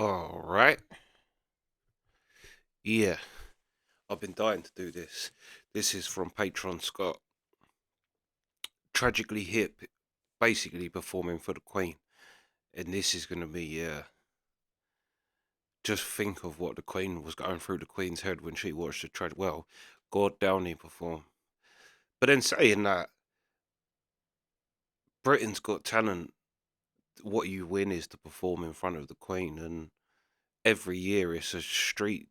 All right. Yeah, I've been dying to do this. This is from Patron Scott. Tragically hip, basically performing for the Queen. And this is going to be, just think of what the Queen was going through the Queen's head when she watched well, Gord Downey perform. But then saying that, Britain's Got Talent, what you win is to perform in front of the Queen. And every year it's like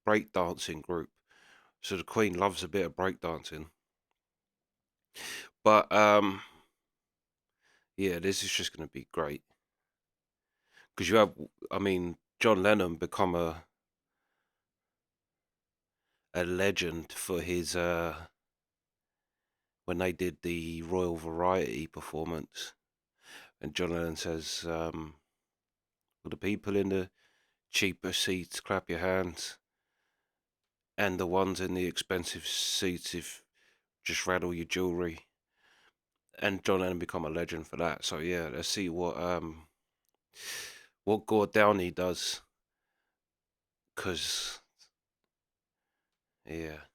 breakdancing group. So the Queen loves a bit of breakdancing. But yeah, this is just going to be great because I mean, John Lennon become a legend for his when they did the Royal Variety performance, and John Lennon says, "For the people in the cheaper seats, clap your hands, and the ones in the expensive seats, if just rattle your jewelry." And John Lennon become a legend for that. So yeah, let's see what Gord Downey does, because yeah,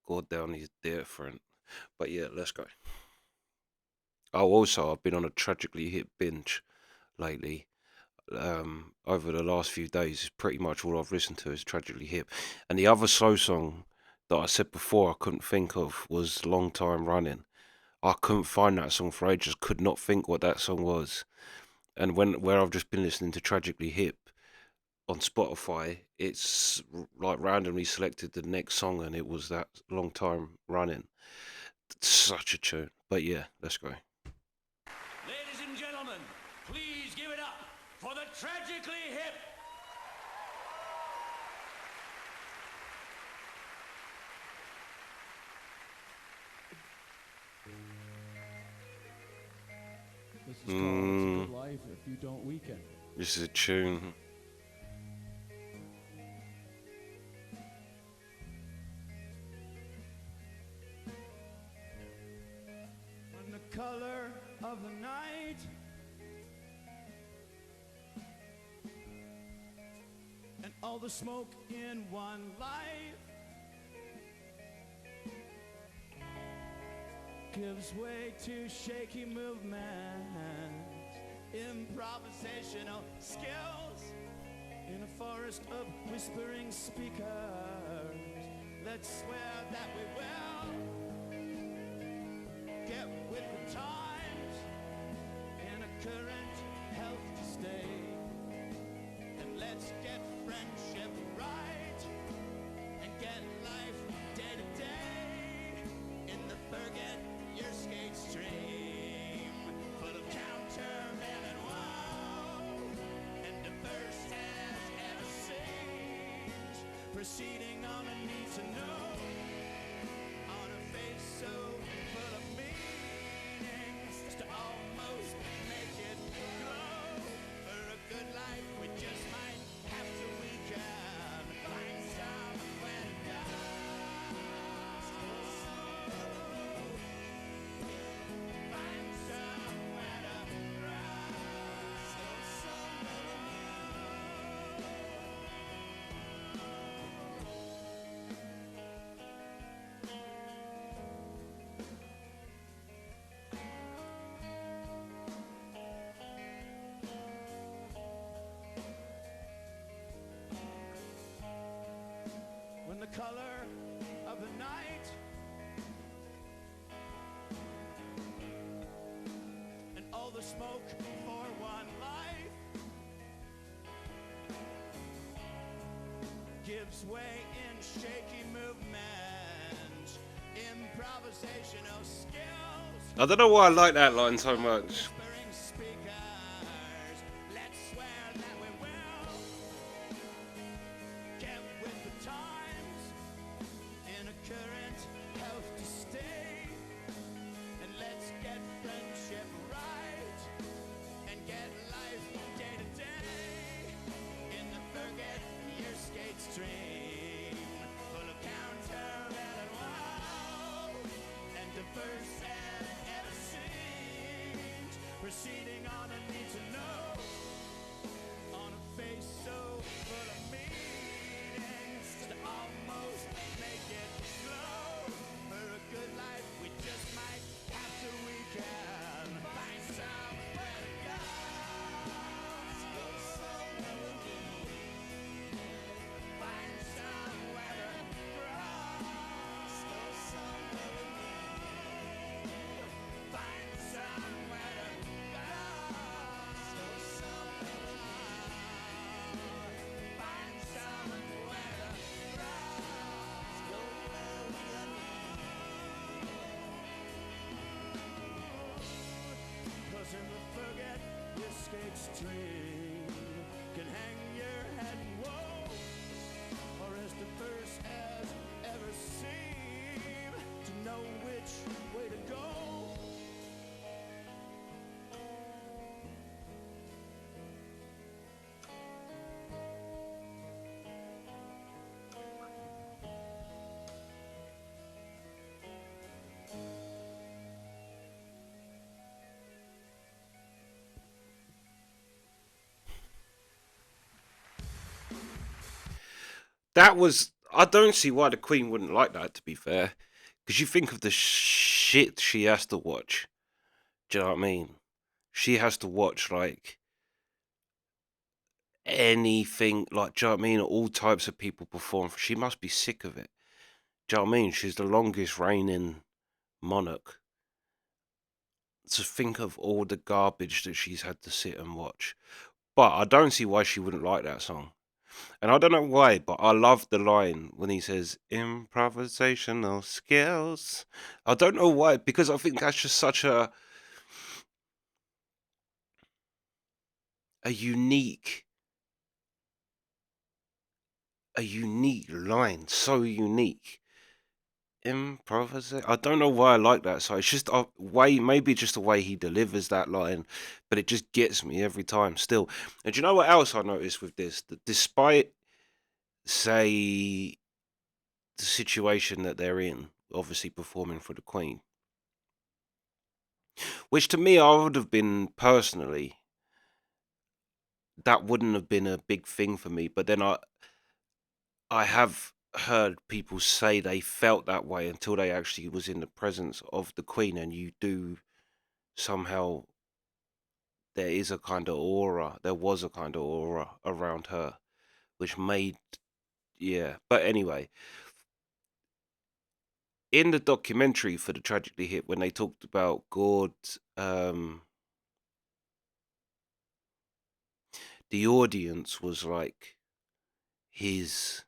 Gord Downey's different. But yeah, let's go. Oh, also, I've been on a Tragically hip binge lately. Over the last few days, pretty much all I've listened to is Tragically Hip. And the other slow song that I said before I couldn't think of was Long Time Running. I couldn't find that song for ages, could not think what that song was. And where I've just been listening to Tragically Hip on Spotify, it's like randomly selected the next song, and it was that Long Time Running. Such a tune. But yeah, let's go. Ladies and gentlemen, please give it up for the Tragically Hip. This is called It's a Good Life If You Don't Weaken. This is a tune. When the color of the night and all the smoke in one life gives way to shaky movements, improvisational skills in a forest of whispering speakers. Let's swear that we will get with the times in a current healthy state, and let's get friendship right and get life day to day in the forget your skate stream, full of counterman and wow, and diverse as ever seems, proceeding on a need to know, on a face so full of meanings, to almost make it glow. For a good life we just might have to weaken, find somewhere to go. Find somewhere to when the color of the night and all the smoke for one life gives way in shaky movements, improvisational skills. I don't know why I like that line so much. Whispering speakers, let's swear that we will get with the times in a current healthy state, and let's get friendship right and get life day to day in the forget your skate stream, full of counter and wow, and diverse as ever seems, dream can hang your head in woe, or as diverse as ever seem to know which way to go. That was. I don't see why the Queen wouldn't like that, to be fair. Because you think of the shit she has to watch. Do you know what I mean? She has to watch, like, anything, like, do you know what I mean? All types of people perform. She must be sick of it. Do you know what I mean? She's the longest reigning monarch. To think of all the garbage that she's had to sit and watch. But I don't see why she wouldn't like that song. And I don't know why, but I love the line when he says improvisational skills. I don't know why, because I think that's just such a unique line, so unique. Improvisation. I don't know why I like that. So it's just a way, maybe just the way he delivers that line, but it just gets me every time. Still, and do you know what else I noticed with this? That despite, say, the situation that they're in, obviously performing for the Queen, which to me I would have been personally, that wouldn't have been a big thing for me. But then I have heard people say they felt that way until they actually was in the presence of the Queen, and you do somehow, there is a kind of aura, there was a kind of aura around her, which made, yeah. But anyway, in the documentary for the Tragically Hit, when they talked about God, the audience was like his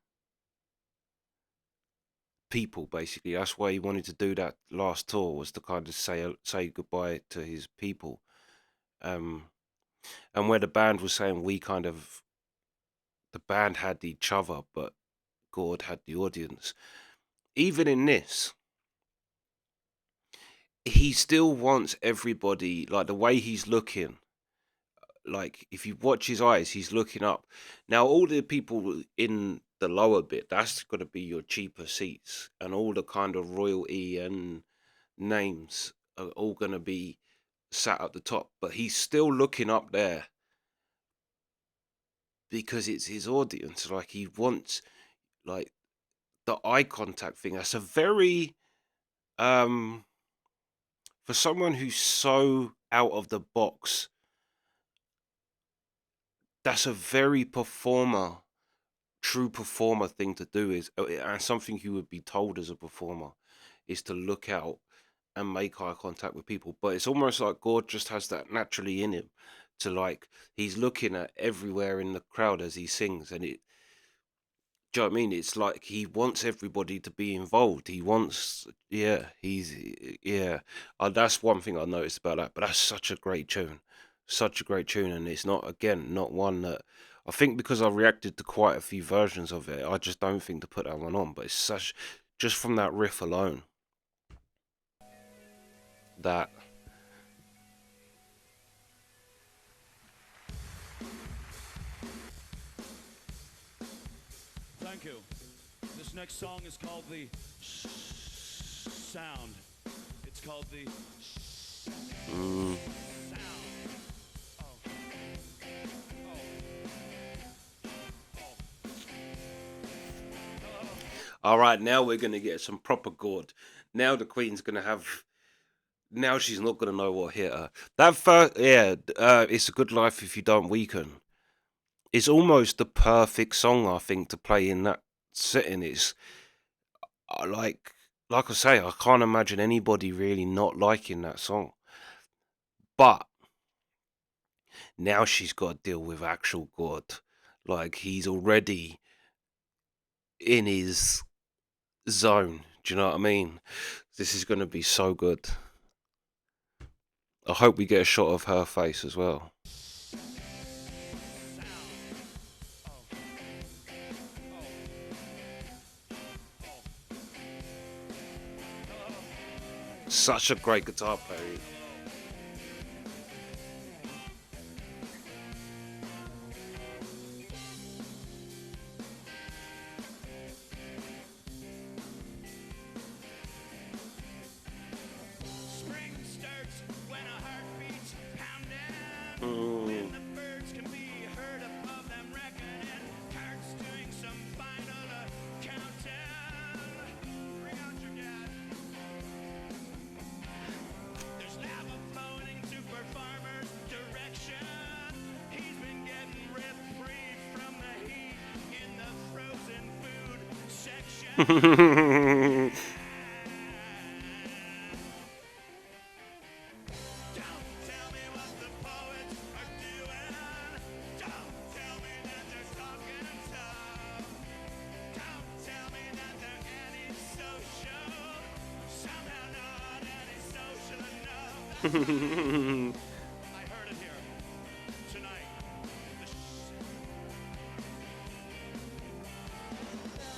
people, basically. That's why he wanted to do that last tour, was to kind of say goodbye to his people. And where the band was saying the band had each other, but God had the audience. Even in this, he still wants everybody, like the way he's looking, like if you watch his eyes, he's looking up. Now all the people in the lower bit, that's going to be your cheaper seats, and all the kind of royalty and names are all going to be sat at the top, but he's still looking up there because it's his audience. Like he wants, like, the eye contact thing. That's a very, um for someone who's so out of the box, that's a very true performer thing to do, is and something you would be told as a performer, is to look out and make eye contact with people. But it's almost like God just has that naturally in him, to, like, he's looking at everywhere in the crowd as he sings, and it, do you know what I mean? It's like he wants everybody to be involved. He wants, yeah, yeah. That's one thing I noticed about that. But that's such a great tune, and it's not, again, not one that, I think, because I reacted to quite a few versions of it, I just don't think to put that one on. But it's such, just from that riff alone, that. Thank you. This next song is called the Sound. It's called the Sound. All right, now we're gonna get some proper God. Now the Queen's gonna have. Now she's not gonna know what hit her. That first, yeah, it's a good life if you don't weaken. It's almost the perfect song, I think, to play in that setting. It's like I say, I can't imagine anybody really not liking that song. But now she's got to deal with actual God. Like, he's already in his zone. Do you know what I mean? This is going to be so good. I hope we get a shot of her face as well. Such a great guitar player. Spring starts when a heart beats pounding. Mm. When the birds can be heard above them reckoning. Hearts doing some final counting. Bring out your dad. There's lava flowing to for farmer's direction. He's been getting reprieve from the heat in the frozen food section. Don't tell me what the poets are doing. Don't tell me that they're talking tough. Don't tell me that they're antisocial. Somehow not antisocial enough. I heard it here tonight.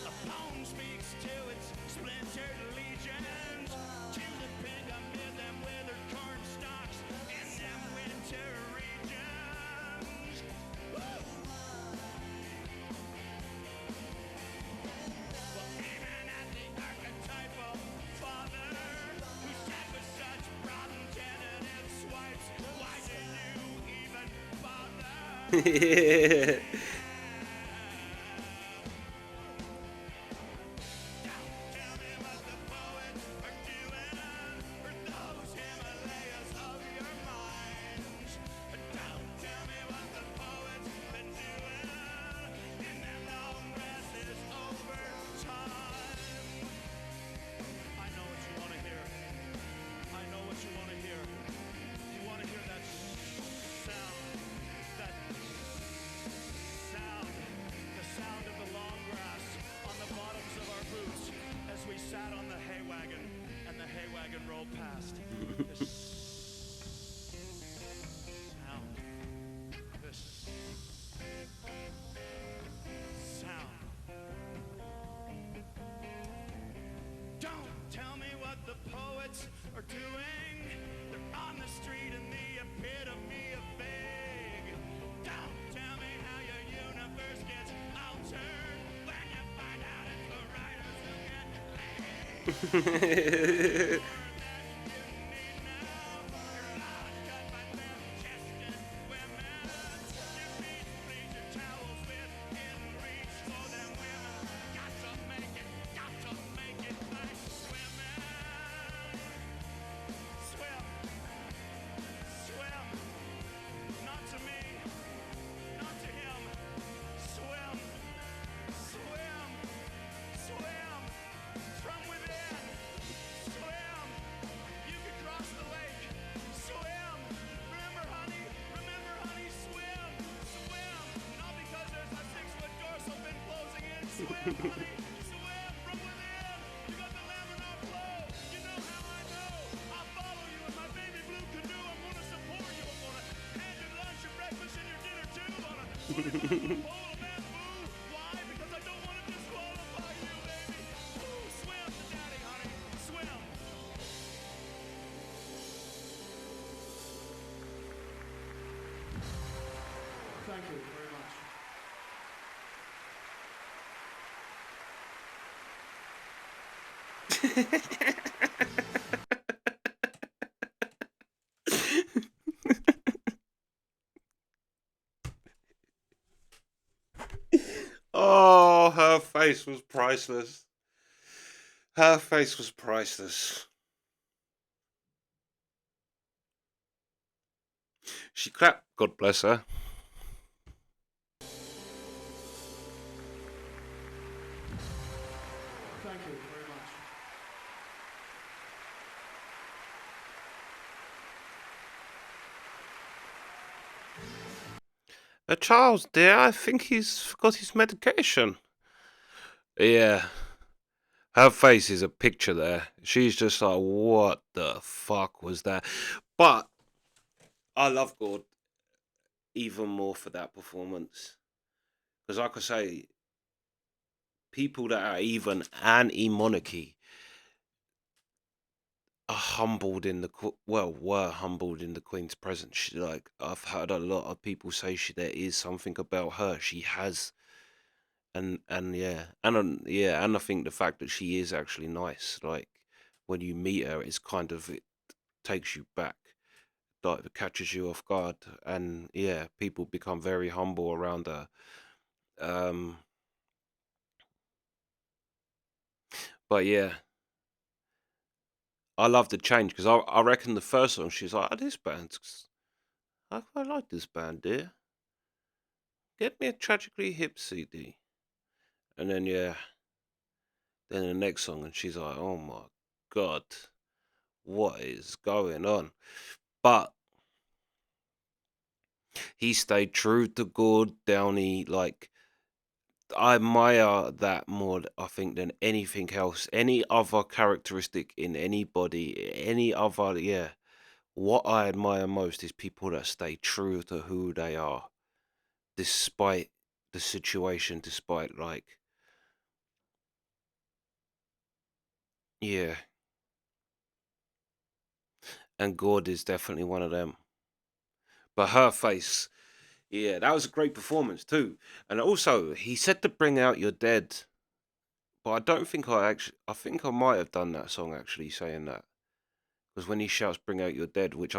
A poem speaks to its splintered legions. To the pig amid them withered corn stalks in them winter regions. Woo! Well, aiming at the archetypal father who sat with such rotten tentative swipes. Why did you even bother? Don't tell me what the poets are doing for those Himalayas of your minds. Don't tell me what the poets been doing in their long restless overtime. I know what you want to hear. I know what you want to hear. You want to hear that sound. That sound. The sound of the long grass on the bottoms of our boots as we sat on the hay wagon and the hay wagon rolled past. This sound. This sound. Don't tell me what the poets are doing. They're on the street in the epitome of vague. Don't tell me how your universe gets altered when you find out it's the writers who get laid. Swim, honey, swim from within. You got the laminar flow. You know how I know. I'll follow you in my baby blue canoe. I'm gonna support you. I'm gonna hand your lunch, your breakfast, and your dinner too. On a 25-foot pole of bamboo. Why? Because I don't want to disqualify you, baby. Ooh, swim to daddy, honey. Swim. Thank you very much. Oh, her face was priceless. Her face was priceless. She clapped, God bless her. Thank you very much. Charles, dear, I think he's forgot his medication. Yeah. Her face is a picture there. She's just like, what the fuck was that? But I love Gord even more for that performance. Because like I say, people that are even anti-monarchy, are humbled in the were humbled in the Queen's presence. She, like, I've heard a lot of people say there is something about her. She has, and yeah, yeah, and I think the fact that she is actually nice. Like when you meet her, it's kind of it takes you back, like it catches you off guard, and yeah, people become very humble around her. Um, but yeah, I love the change because I reckon the first song she's like, oh, this band's I quite like this band, dear. Get me a Tragically Hip CD. And then, yeah, then the next song, and she's like, oh my God, what is going on? But he stayed true to Gord Downey. Like, I admire that more, I think, than anything else. Any other characteristic in anybody, any other, yeah. What I admire most is people that stay true to who they are, despite the situation, despite, like, yeah. And Gord is definitely one of them. But her face, yeah, that was a great performance too. And also, he said to bring out your dead, but I don't think I think I might have done that song actually saying that. Because when he shouts, bring out your dead, which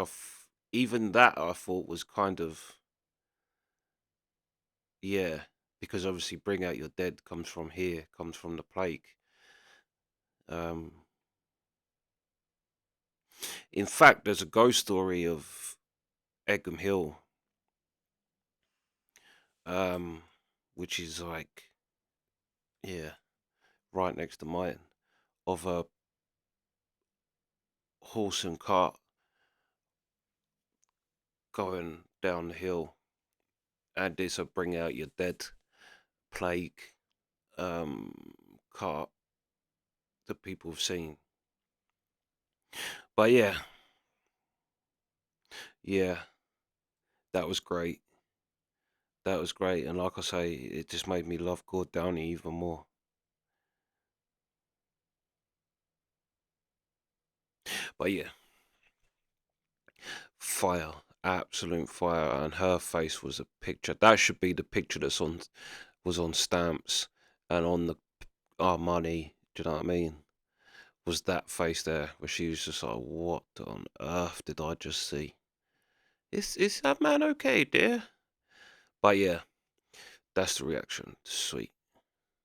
even that I thought was kind of, yeah, because obviously bring out your dead comes from here, comes from the plague. Um, in fact, there's a ghost story of Egham Hill, um, which is like, yeah, right next to mine, of a horse and cart going down the hill, and this will bring out your dead plague um, cart that people have seen. But yeah, yeah, that was great. That was great, and like I say, it just made me love Gord Downey even more. But yeah, fire, absolute fire, and her face was a picture. That should be the picture was on stamps and on the our money. Do you know what I mean? Was that face there where she was just like, what on earth did I just see? Is that man okay, dear? But yeah, that's the reaction. Sweet.